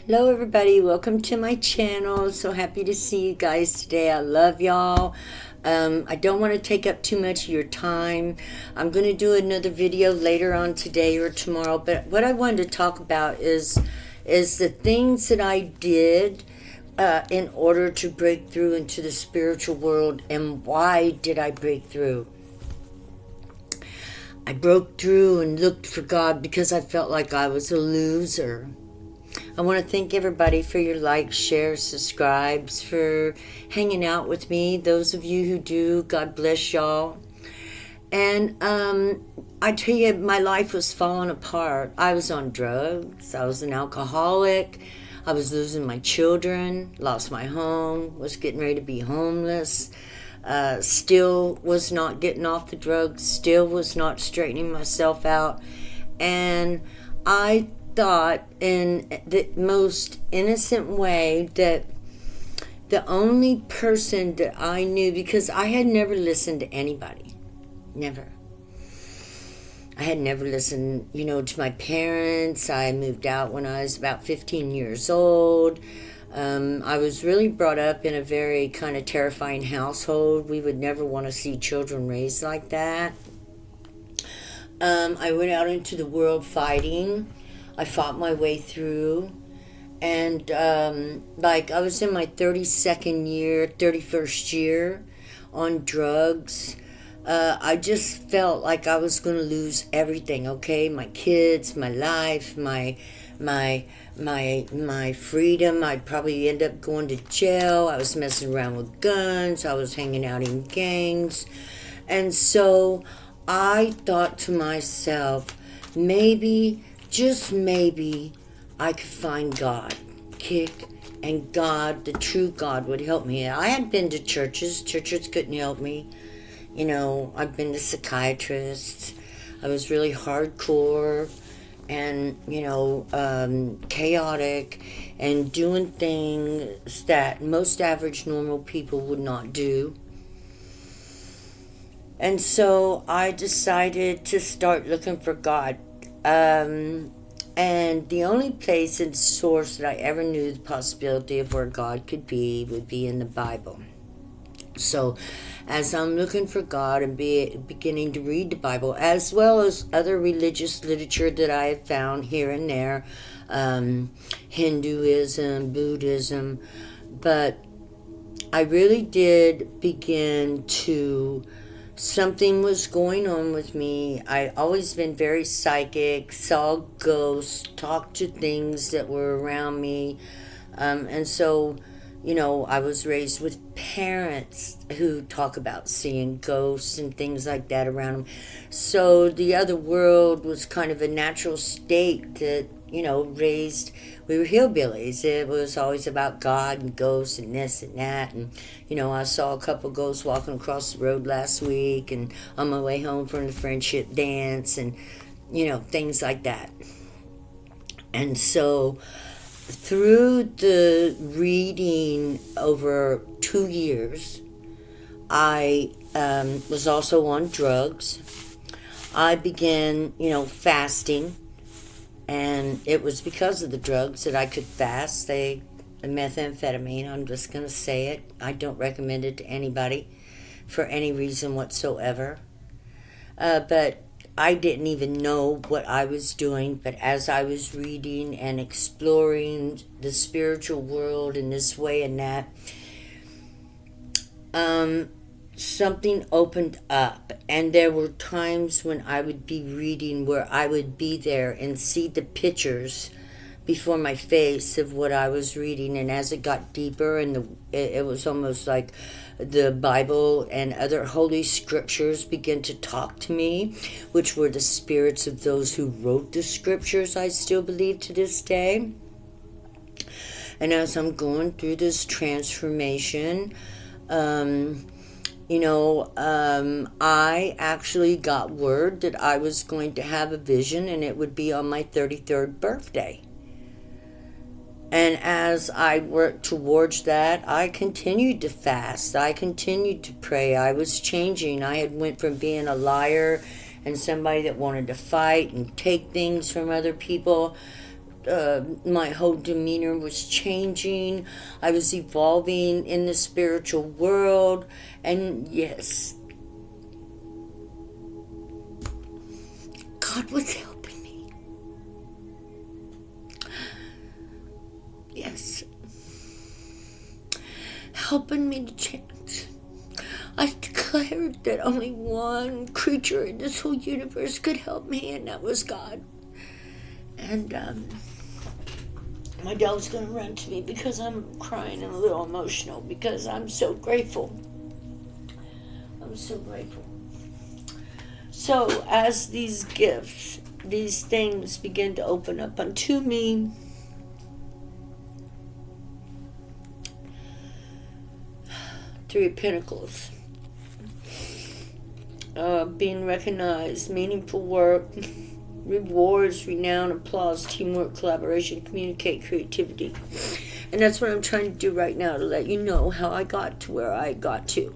Hello everybody, welcome to my channel. So happy to see you guys today. I love y'all. I don't want to take up too much of your time. I'm going to do another video later on today or tomorrow, but what I wanted to talk about is the things that I did in order to break through into the spiritual world, and why did I break through. I broke through and looked for God because I felt like I was a loser. I want to thank everybody for your likes, shares, subscribes, for hanging out with me. Those of you who do, God bless y'all. And I tell you, my life was falling apart. I was on drugs. I was an alcoholic. I was losing my children, lost my home, was getting ready to be homeless. Still was not getting off the drugs, still was not straightening myself out. And I thought in the most innocent way that the only person that I knew, because I had never listened to anybody, never. I had never listened, to my parents. I moved out when I was about 15 years old. I was really brought up in a very kind of terrifying household. We would never want to see children raised like that. I went out into the world fighting. I fought my way through, and I was in my 31st year on drugs. I just felt like I was going to lose everything. Okay, my kids, my life, my freedom. I'd probably end up going to jail. I was messing around with guns. I was hanging out in gangs, and so I thought to myself, maybe, just maybe, I could find God, and God, the true God, would help me. I had been to churches couldn't help me. I've been to psychiatrists. I was really hardcore and, chaotic and doing things that most average normal people would not do. And so I decided to start looking for God. And the only place and source that I ever knew the possibility of where God could be would be in the Bible. So as I'm looking for God and beginning to read the Bible, as well as other religious literature that I have found here and there, Hinduism, Buddhism, but I really did begin to, something was going on with me. I always been very psychic, saw ghosts, talked to things that were around me. And so, I was raised with parents who talk about seeing ghosts and things like that around them. So the other world was kind of a natural state that, we were hillbillies. It was always about God and ghosts and this and that. And, I saw a couple ghosts walking across the road last week and on my way home from the friendship dance and, things like that. And so through the reading over 2 years, I was also on drugs. I began, fasting. And it was because of the drugs that I could fast. The methamphetamine, I'm just going to say it. I don't recommend it to anybody for any reason whatsoever. But I didn't even know what I was doing. But as I was reading and exploring the spiritual world in this way and that, something opened up, and there were times when I would be reading where I would be there and see the pictures before my face of what I was reading. And as it got deeper, and it was almost like the Bible and other holy scriptures began to talk to me, which were the spirits of those who wrote the scriptures, I still believe to this day. And as I'm going through this transformation, I actually got word that I was going to have a vision, and it would be on my 33rd birthday. And as I worked towards that, I continued to fast. I continued to pray. I was changing. I had went from being a liar and somebody that wanted to fight and take things from other people my whole demeanor was changing. I was evolving in the spiritual world. And yes, God was helping me. Yes. Helping me to change. I declared that only one creature in this whole universe could help me, and that was God. And my dad was going to run to me because I'm crying and a little emotional because I'm so grateful. I'm so grateful. So as these gifts, these things begin to open up unto me, Three of Pentacles, being recognized, meaningful work, rewards, renown, applause, teamwork, collaboration, communicate, creativity. And that's what I'm trying to do right now, to let you know how I got to where I got to.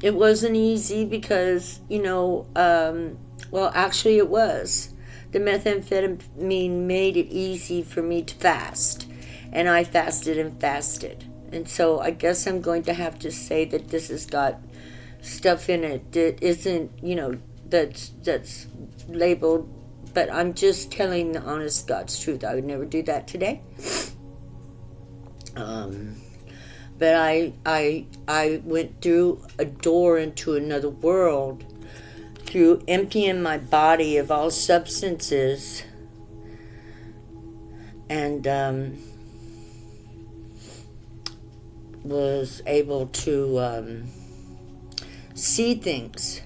It wasn't easy because, well, actually it was. The methamphetamine made it easy for me to fast. And I fasted and fasted. And so I guess I'm going to have to say that this has got stuff in it that isn't, that's labeled. But I'm just telling the honest God's truth. I would never do that today. But I went through a door into another world through emptying my body of all substances, and was able to see things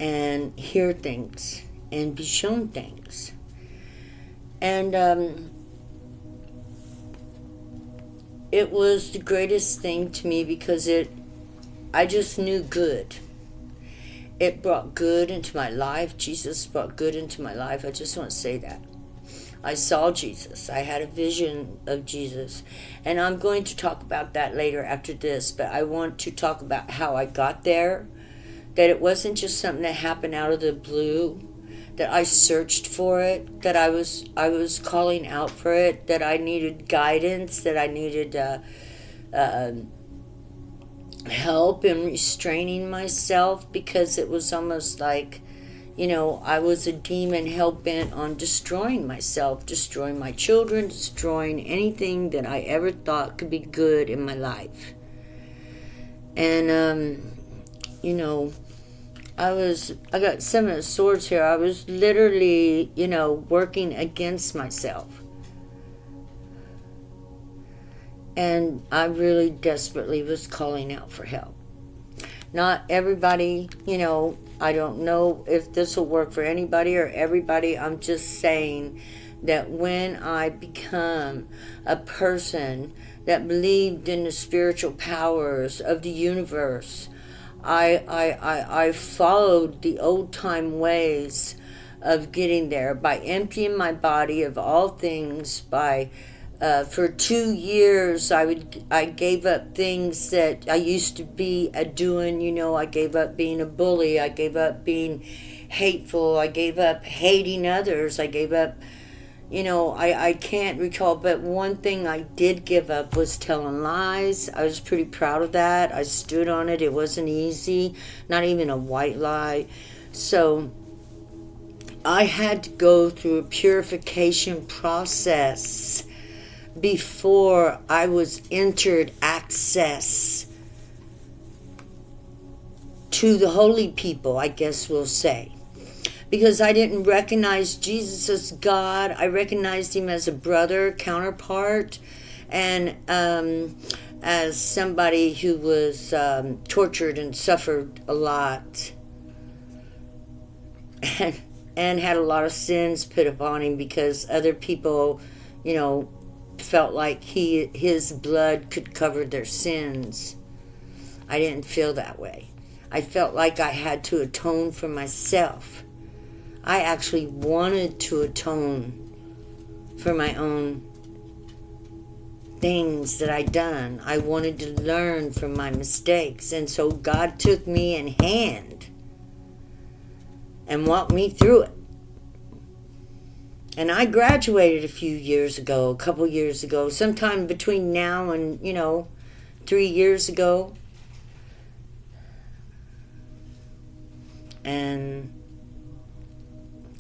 and hear things and be shown things. And it was the greatest thing to me because I just knew good. It brought good into my life. Jesus brought good into my life. I just want to say that. I saw Jesus. I had a vision of Jesus. And I'm going to talk about that later after this, but I want to talk about how I got there. That it wasn't just something that happened out of the blue, that I searched for it, that I was calling out for it, that I needed guidance, that I needed help in restraining myself, because it was almost like, I was a demon hell-bent on destroying myself, destroying my children, destroying anything that I ever thought could be good in my life. And, I got 7 of Swords here. I was literally, working against myself. And I really desperately was calling out for help. Not everybody, I don't know if this will work for anybody or everybody. I'm just saying that when I become a person that believed in the spiritual powers of the universe, I followed the old time ways of getting there by emptying my body of all things. By for 2 years I gave up things that I used to be doing. I gave up being a bully. I gave up being hateful. I gave up hating others. I gave up, I can't recall, but one thing I did give up was telling lies. I was pretty proud of that. I stood on it. It wasn't easy, not even a white lie. So I had to go through a purification process before I was entered access to the holy people, I guess we'll say. Because I didn't recognize Jesus as God. I recognized him as a brother, counterpart, and as somebody who was tortured and suffered a lot. And had a lot of sins put upon him because other people, felt like his blood could cover their sins. I didn't feel that way. I felt like I had to atone for myself. I actually wanted to atone for my own things that I'd done. I wanted to learn from my mistakes. And so God took me in hand and walked me through it. And I graduated a couple years ago, sometime between now and, 3 years ago. And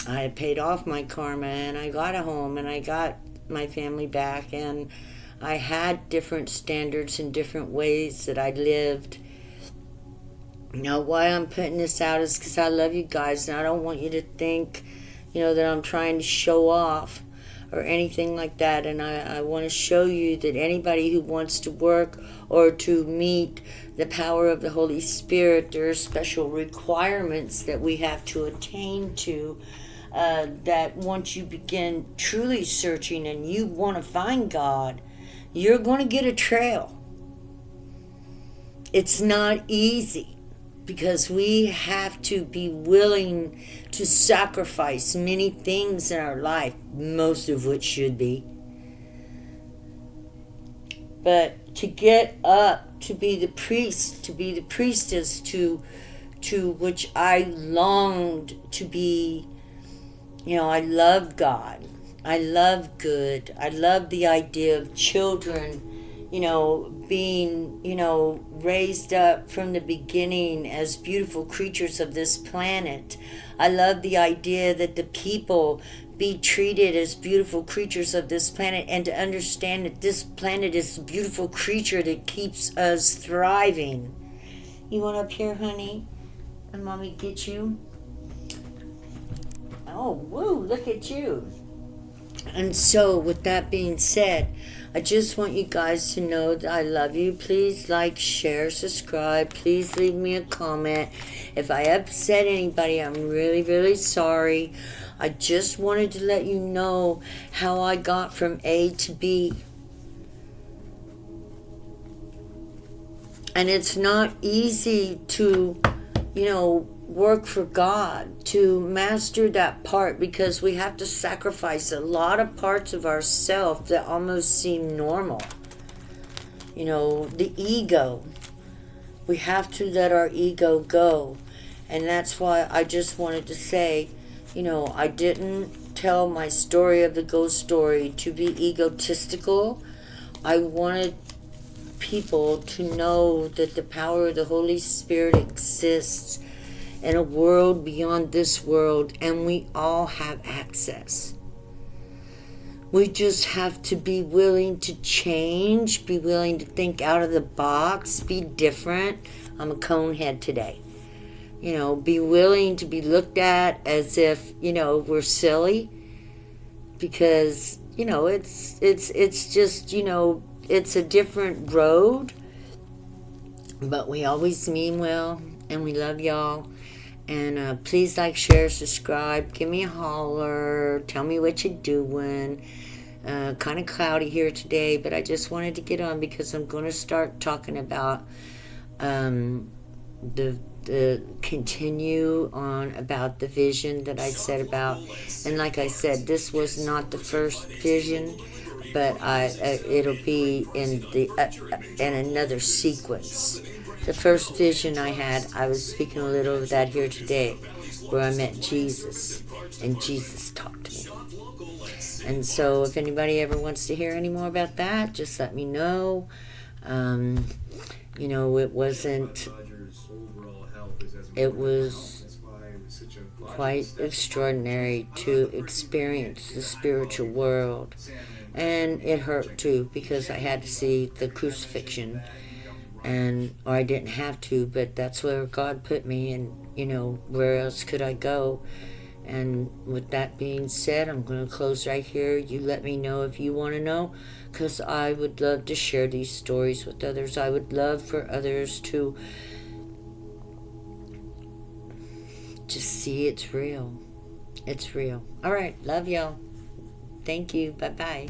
I had paid off my karma, and I got a home, and I got my family back, and I had different standards and different ways that I lived. Now, why I'm putting this out is because I love you guys, and I don't want you to think, that I'm trying to show off or anything like that. And I want to show you that anybody who wants to work or to meet the power of the Holy Spirit, there are special requirements that we have to attain to, that once you begin truly searching and you want to find God, you're going to get a trail. It's not easy, because we have to be willing to sacrifice many things in our life, most of which should be. But to get up, to be the priest, to be the priestess, to which I longed to be, I love God. I love good. I love the idea of children, being, raised up from the beginning as beautiful creatures of this planet. I love the idea that the people be treated as beautiful creatures of this planet, and to understand that this planet is a beautiful creature that keeps us thriving. You want up here, honey? And Mommy get you? Oh, woo, look at you. And so, with that being said, I just want you guys to know that I love you. Please like, share, subscribe. Please leave me a comment. If I upset anybody, I'm really, really sorry. I just wanted to let you know how I got from A to B. And it's not easy to, work for God, to master that part, because we have to sacrifice a lot of parts of ourselves that almost seem normal. The ego. We have to let our ego go. And that's why I just wanted to say, I didn't tell my story of the ghost story to be egotistical. I wanted people to know that the power of the Holy Spirit exists in a world beyond this world, and we all have access. We just have to be willing to change, be willing to think out of the box, be different. I'm a cone head today. Be willing to be looked at as if, we're silly, because, it's just, it's a different road, but we always mean well, and we love y'all. And please like, share, subscribe, give me a holler, tell me what you're doing. Kind of cloudy here today, but I just wanted to get on because I'm going to start talking about the continue on about the vision that I said about. And like I said, this was not the first vision, but it'll be in another sequence. The first vision I had, I was speaking a little of that here today, where I met Jesus, and Jesus talked to me. And so if anybody ever wants to hear any more about that, just let me know. It was quite extraordinary to experience the spiritual world. And it hurt too, because I had to see the crucifixion. Or I didn't have to, but that's where God put me, and where else could I go? And with that being said, I'm going to close right here. You let me know if you want to know, because I would love to share these stories with others. I would love for others to just see it's real. It's real. All right, love y'all. Thank you. Bye-bye.